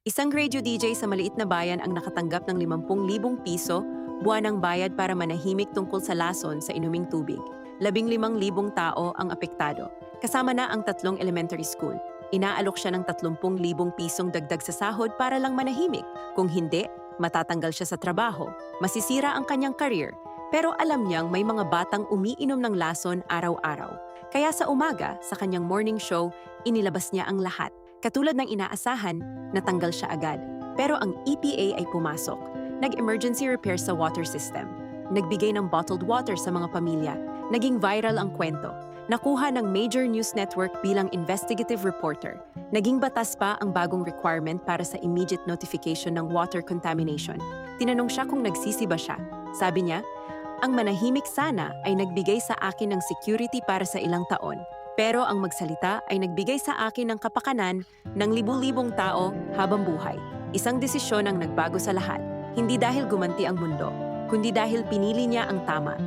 Isang radio DJ sa maliit na bayan ang nakatanggap ng 50,000 piso buwanang bayad para manahimik tungkol sa lason sa inuming tubig. 15,000 tao ang apektado, kasama na ang 3 elementary school. Inaalok siya ng 30,000 pisong dagdag sa sahod para lang manahimik. Kung hindi, matatanggal siya sa trabaho, masisira ang kanyang career. Pero alam niyang may mga batang umiinom ng lason araw-araw. Kaya sa umaga, sa kanyang morning show, inilabas niya ang lahat. Katulad ng inaasahan, natanggal siya agad. Pero ang EPA ay pumasok. Nag-emergency repair sa water system. Nagbigay ng bottled water sa mga pamilya. Naging viral ang kwento. Nakuha ng major news network bilang investigative reporter. Naging batas pa ang bagong requirement para sa immediate notification ng water contamination. Tinanong siya kung nagsisi ba siya. Sabi niya, ang manahimik sana ay nagbigay sa akin ng security para sa ilang taon. Pero ang magsalita ay nagbigay sa akin ng kapakanan ng libu-libong tao habang buhay. Isang desisyon ang nagbago sa lahat. Hindi dahil gumanti ang mundo, kundi dahil pinili niya ang tama.